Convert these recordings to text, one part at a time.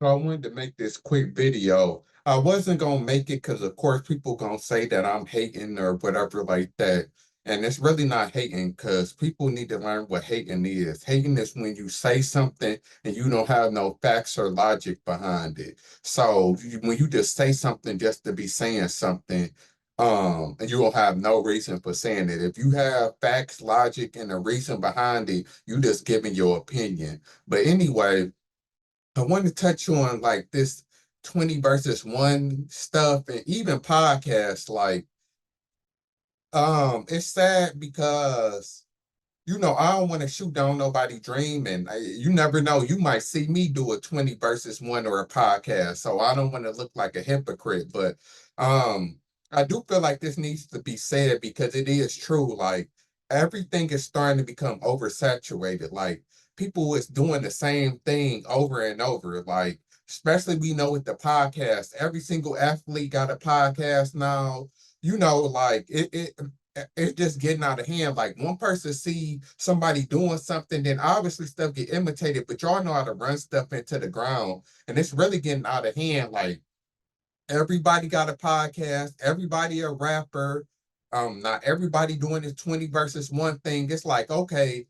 So I wanted to make this quick video. I wasn't gonna make it because of course people gonna say that I'm hating or whatever like that. And it's really not hating because people need to learn what hating is. Hating is when you say something and you don't have no facts or logic behind it. So when you just say something just to be saying something, and you don't have no reason for saying it. If you have facts, logic, and a reason behind it, you just giving your opinion. But anyway, I want to touch on like this 20 versus 1 stuff and even podcasts. Like, it's sad because I don't want to shoot down nobody dream, and you never know. You might see me do a 20 versus 1 or a podcast. So I don't want to look like a hypocrite, but um I do feel like this needs to be said because it is true. Like everything is starting to become oversaturated. Like people is doing the same thing over and over. Like, especially we know with the podcast, every single athlete got a podcast now. Like it's just getting out of hand. Like one person see somebody doing something, then obviously stuff get imitated, but y'all know how to run stuff into the ground, and it's really getting out of hand. Like everybody got a podcast, everybody a rapper. Not everybody doing this 20 versus 1 thing. It's like, okay,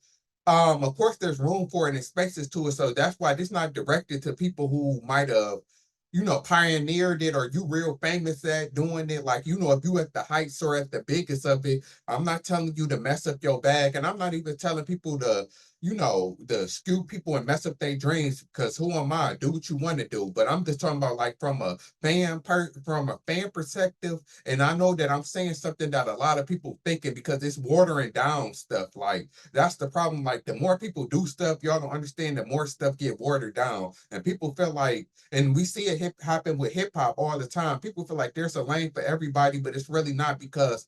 of course there's room for it and spaces to it. So that's why this not directed to people who might have, pioneered it or you real famous at doing it. Like, if you at the heights or at the biggest of it, I'm not telling you to mess up your bag. And I'm not even telling people to skew people and mess up their dreams, because who am I? Do what you want to do. But I'm just talking about like from a fan perspective. And I know that I'm saying something that a lot of people thinking because it's watering down stuff. Like that's the problem. Like the more people do stuff, y'all don't understand, the more stuff get watered down. And people feel like, and we see it happen with hip hop all the time. People feel like there's a lane for everybody, but it's really not, because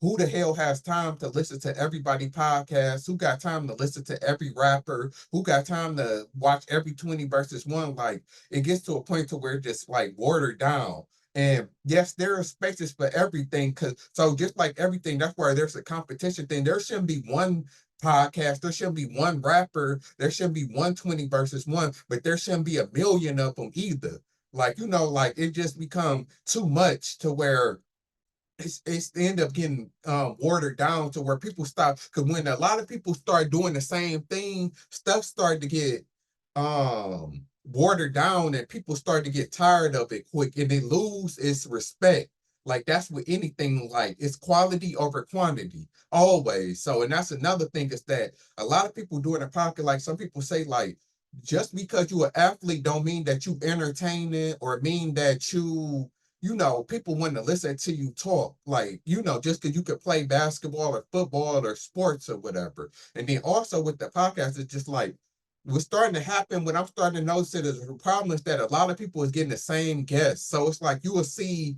who the hell has time to listen to everybody podcast? Who got time to listen to every rapper? Who got time to watch every 20 versus 1? Like it gets to a point to where it's just like watered down. And yes, there are spaces for everything. Cause so just like everything, that's why there's a competition thing. There shouldn't be one podcast, there shouldn't be one rapper, there shouldn't be 120 versus 1, but there shouldn't be a million of them either. Like, like it just become too much to where it's end up getting watered down to where people stop. Because when a lot of people start doing the same thing, stuff started to get watered down, and people start to get tired of it quick, and they lose its respect. Like that's with anything. Like it's quality over quantity always. So, and that's another thing, is that a lot of people doing a pocket, like some people say, like just because you an athlete don't mean that you entertaining, or mean that people want to listen to you talk. Like, just because you could play basketball or football or sports or whatever. And then also with the podcast, it's just like what's starting to happen, when I'm starting to notice it, is the problem is that a lot of people is getting the same guests. So it's like you will see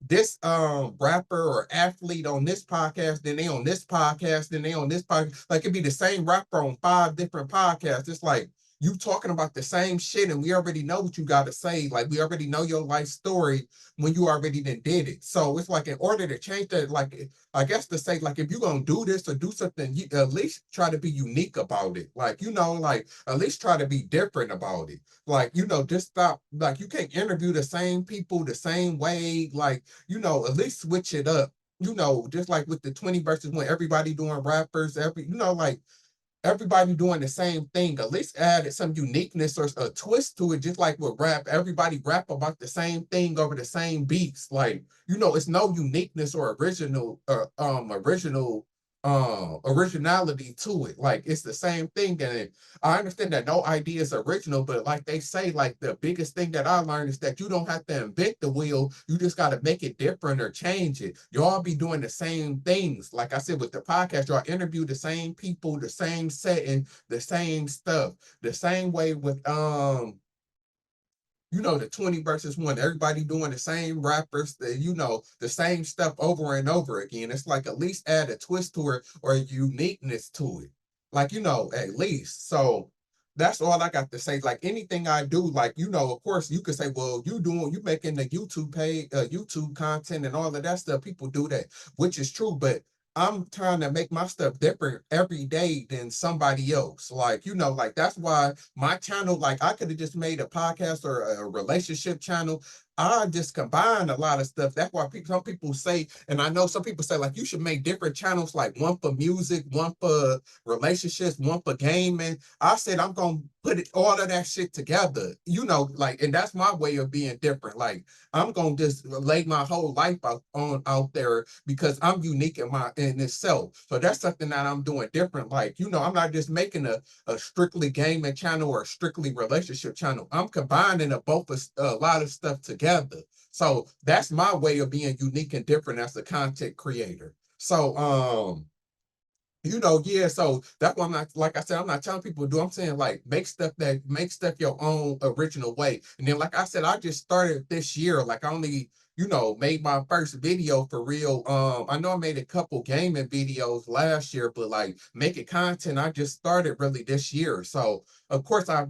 this rapper or athlete on this podcast, then they on this podcast, then they on this podcast. Like it'd be the same rapper on 5 different podcasts. It's like you talking about the same shit, and we already know what you got to say. Like we already know your life story when you already did it. So it's like, in order to change that, like I guess to say, like if you're gonna do this or do something, you at least try to be unique about it. Like like at least try to be different about it. Like just stop. Like you can't interview the same people the same way. Like at least switch it up. Just like with the 20 versus 1, everybody doing rappers, like everybody doing the same thing. At least add some uniqueness or a twist to it, just like with rap. Everybody rap about the same thing over the same beats. Like, it's no uniqueness or originality to it. Like it's the same thing. And I understand that no idea is original, but like they say, like the biggest thing that I learned is that you don't have to invent the wheel. You just got to make it different or change it. Y'all be doing the same things. Like I said, with the podcast, y'all interview the same people, the same setting, the same stuff, the same way with the 20 versus 1, everybody doing the same rappers, the same stuff over and over again. It's like at least add a twist to it or a uniqueness to it. Like, at least. So that's all I got to say. Like anything I do, like, of course you could say, well, you making the YouTube page, YouTube content and all of that stuff. People do that, which is true. But I'm trying to make my stuff different every day than somebody else. Like, like that's why my channel, like I could have just made a podcast or a relationship channel. I just combine a lot of stuff. That's why some people say, and I know some people say, like, you should make different channels, like one for music, one for relationships, one for gaming. I said I'm gonna put all of that shit together, like, and that's my way of being different. Like, I'm gonna just lay my whole life out there because I'm unique in itself. So that's something that I'm doing different. Like, I'm not just making a strictly gaming channel or a strictly relationship channel. I'm combining a lot of stuff together. So that's my way of being unique and different as a content creator. So yeah, so that's why I'm not, like I said, I'm not telling people to do. I'm saying, like, make stuff your own original way. And then, like I said, I just started this year. Like, I only, made my first video for real. I know I made a couple gaming videos last year, but like making content, I just started really this year. So of course I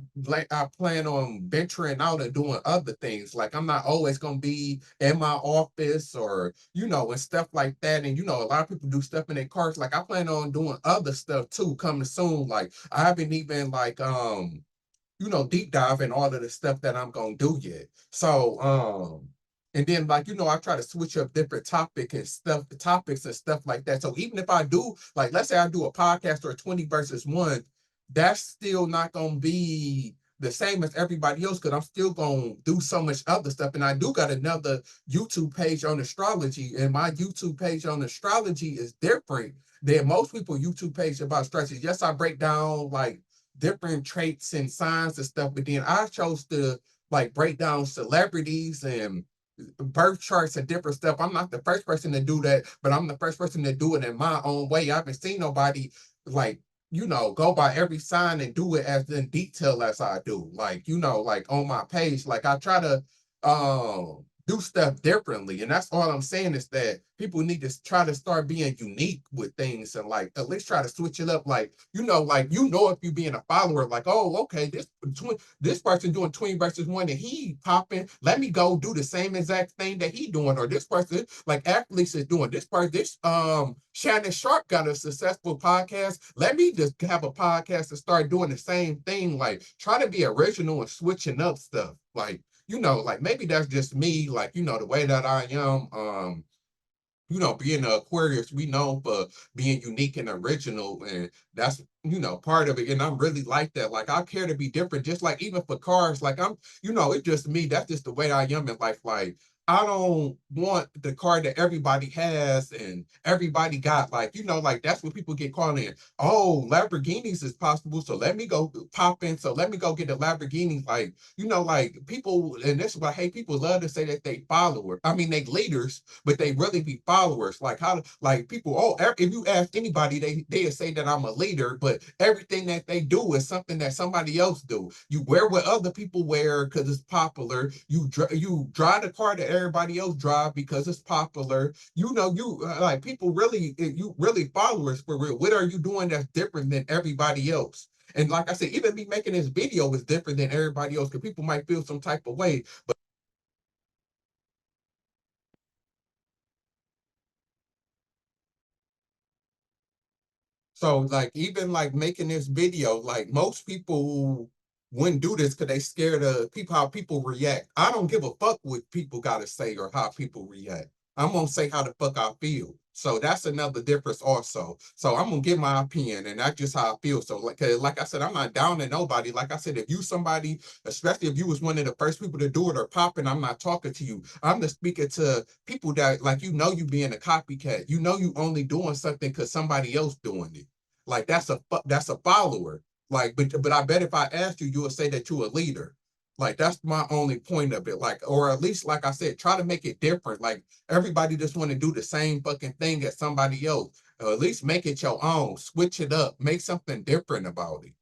plan on venturing out and doing other things. Like, I'm not always gonna be in my office or and stuff like that. And a lot of people do stuff in their cars. Like, I plan on doing other stuff too coming soon. Like, I haven't even like deep dive in all of the stuff that I'm gonna do yet. So and then, like, I try to switch up different topics and stuff like that. So even if I do, like, let's say I do a podcast or a 20 versus 1, that's still not gonna be the same as everybody else because I'm still gonna do so much other stuff. And I do got another YouTube page on astrology, and my YouTube page on astrology is different than most people YouTube page about astrology. Yes, I break down like different traits and signs and stuff, but then I chose to like break down celebrities and birth charts and different stuff. I'm not the first person to do that, but I'm the first person to do it in my own way. I haven't seen nobody like go by every sign and do it as in detail as I do. Like, like on my page, like I try to do stuff differently. And that's all I'm saying is that people need to try to start being unique with things and like at least try to switch it up. Like, if you being a follower, like, oh, okay, this person doing 20 versus 1 and he popping, let me go do the same exact thing that he doing. Or this person, like athletes is doing this Shannon Sharp got a successful podcast. Let me just have a podcast and start doing the same thing. Like, try to be original and switching up stuff. Like, like maybe that's just me, like, the way that I am. Being an Aquarius, we know for being unique and original, and that's part of it. And I'm really like that. Like, I care to be different, just like even for cars. Like, it's just me. That's just the way I am in life. Like, I don't want the car that everybody has and everybody got. Like, like that's what people get caught in. Oh, Lamborghinis is possible, so let me go pop in. So let me go get a Lamborghini. Like, like people, and this is why I hate people love to say that they follower. I mean, they leaders, but they really be followers. Like, how, like people, if you ask anybody, they say that I'm a leader, but everything that they do is something that somebody else do. You wear what other people wear because it's popular. You drive the car that everybody else drive because it's popular. Like people really, you really followers for real. What are you doing that's different than everybody else? And like I said, even me making this video is different than everybody else because people might feel some type of way. So like even like making this video, like most people wouldn't do this because they scared of people how people react. I don't give a fuck what people gotta say or how people react. I'm gonna say how the fuck I feel. So that's another difference also. So I'm gonna give my opinion and that's just how I feel. So like I said, I'm not down to nobody. Like I said, if you somebody, especially if you was one of the first people to do it or popping, I'm not talking to you. I'm just speaking to people that like you being a copycat. You only doing something because somebody else doing it. Like that's a follower. Like, but I bet if I asked you, you would say that you're a leader. Like that's my only point of it. Like, or at least, like I said, try to make it different. Like everybody just want to do the same fucking thing as somebody else. Or at least make it your own. Switch it up. Make something different about it.